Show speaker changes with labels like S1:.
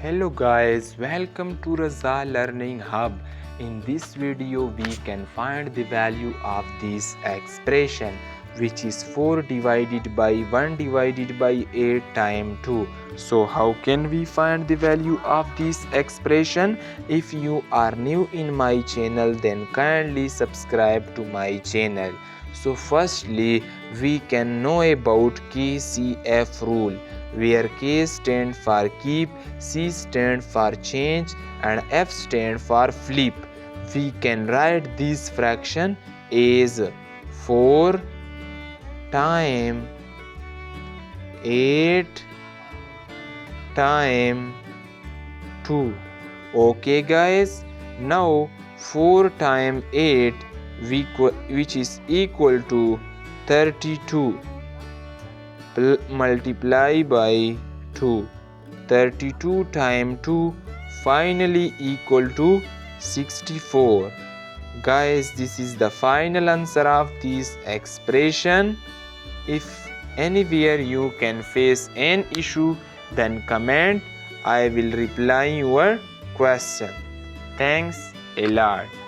S1: Hello guys, welcome to Raza Learning Hub. In this video we can find the value of this expression, which is 4 divided by 1 divided by 8 times 2. So how can we find the value of this expression? If you are new in my channel, then kindly subscribe to my channel. So firstly we can know about KCF rule, where K stands for keep, C stands for change, and F stands for flip. We can write this fraction as 4 times 8 times 2. Okay guys, now 4 times 8 which is equal to 32 multiply by 2. 32 times 2 finally equal to 64. Guys, this is the final answer of this expression. If anywhere you can face an issue, then comment. I will reply your question. Thanks a lot.